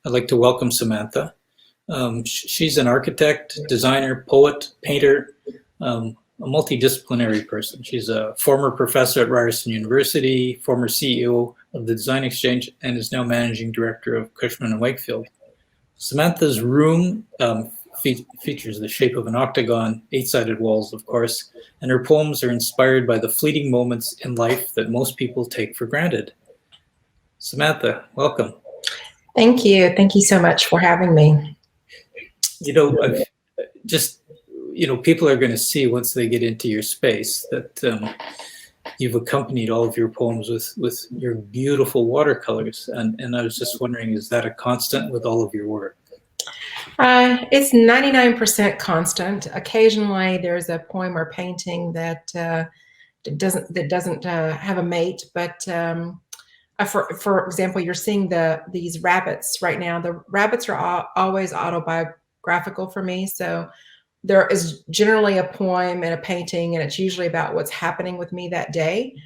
I'd like to welcome Samantha. She's an architect, designer, poet, painter, a multidisciplinary person. She's a former professor at Ryerson University, former CEO of the Design Exchange, and is now managing director of Cushman and Wakefield. Samantha's room features the shape of an octagon, 8-sided walls, of course, and her poems are inspired by the fleeting moments in life that most people take for granted. Samantha, welcome. Thank you. Thank you so much for having me. You know, people are going to see once they get into your space that you've accompanied all of your poems with your beautiful watercolors. And I was just wondering, is that a constant with all of your work? It's 99% constant. Occasionally there's a poem or painting that doesn't have a mate, but for example, you're seeing these rabbits right now. The rabbits are always autobiographical for me. So there is generally a poem and a painting, and it's usually about what's happening with me that day.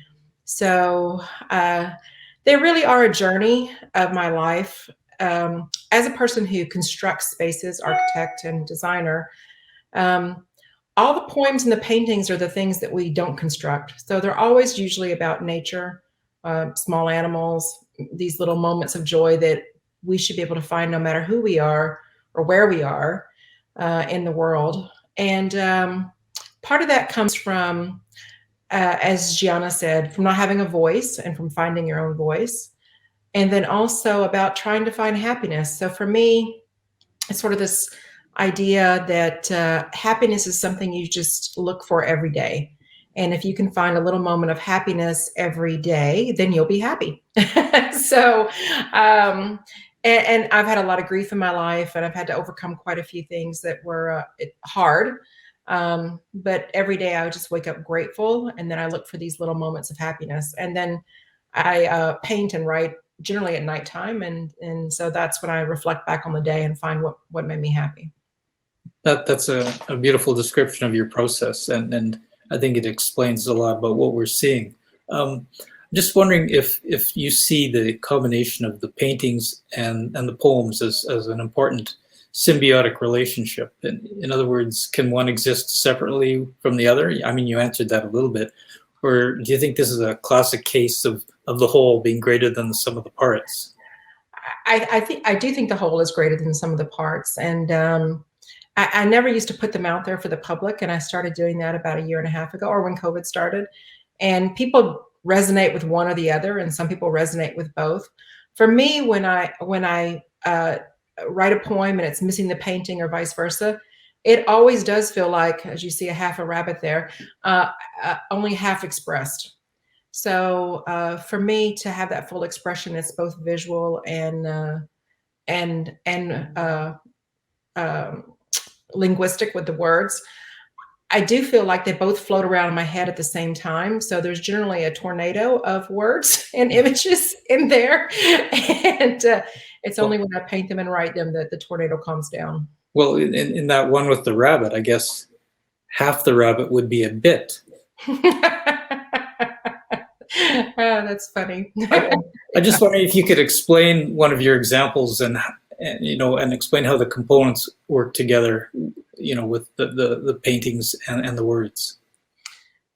So they really are a journey of my life. As a person who constructs spaces, architect and designer, all the poems and the paintings are the things that we don't construct. So they're always usually about nature, small animals, these little moments of joy that we should be able to find no matter who we are or where we are in the world. And part of that comes from, as Gianna said, from not having a voice and from finding your own voice. And then also about trying to find happiness. So for me, it's sort of this idea that happiness is something you just look for every day. And if you can find a little moment of happiness every day, then you'll be happy. So, and I've had a lot of grief in my life, and I've had to overcome quite a few things that were hard. But every day I would just wake up grateful, and then I look for these little moments of happiness. And then I paint and write generally at nighttime. And so that's when I reflect back on the day and find what made me happy. That's a beautiful description of your process. And I think it explains a lot about what we're seeing. I'm just wondering if you see the combination of the paintings and the poems as an important symbiotic relationship. In other words, can one exist separately from the other? I mean, you answered that a little bit. Or do you think this is a classic case of the whole being greater than the sum of the parts? I do think the whole is greater than the sum of the parts. And I never used to put them out there for the public, and I started doing that about a year and a half ago, or when COVID started. And people resonate with one or the other, and some people resonate with both. For me, when I write a poem and it's missing the painting or vice versa, it always does feel like, as you see a half a rabbit there, only half expressed. So for me to have that full expression, it's both visual and linguistic with the words. I do feel like they both float around in my head at the same time. So there's generally a tornado of words and images in there. And it's only when I paint them and write them that the tornado calms down. Well, in that one with the rabbit, I guess half the rabbit would be a bit. Oh, that's funny. I just wonder if you could explain one of your examples and explain how the components work together, with the paintings and the words.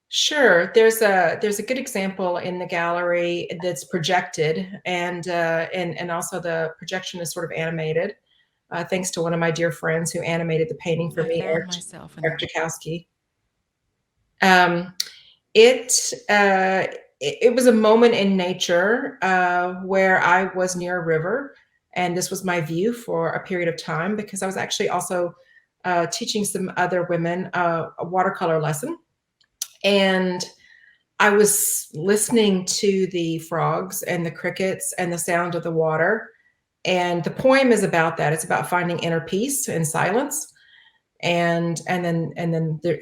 Sure. There's a good example in the gallery that's projected, and also the projection is sort of animated, thanks to one of my dear friends who animated the painting for me, Eric Jakowski. It was a moment in nature where I was near a river, and this was my view for a period of time, because I was actually also teaching some other women a watercolor lesson. And I was listening to the frogs and the crickets and the sound of the water. And the poem is about that. It's about finding inner peace and silence. And then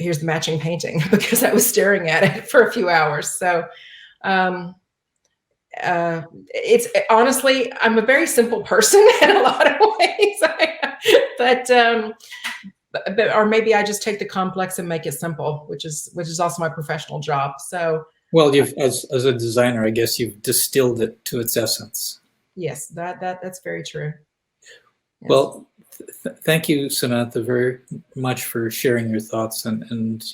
here's the matching painting, because I was staring at it for a few hours. So it's honestly, I'm a very simple person in a lot of ways, but or maybe I just take the complex and make it simple, which is also my professional job. So, well, as a designer, I guess you've distilled it to its essence. Yes, that's very true. Yes. Well, thank you, Samantha, very much for sharing your thoughts, and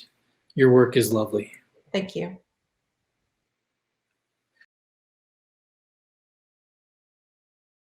your work is lovely. Thank you.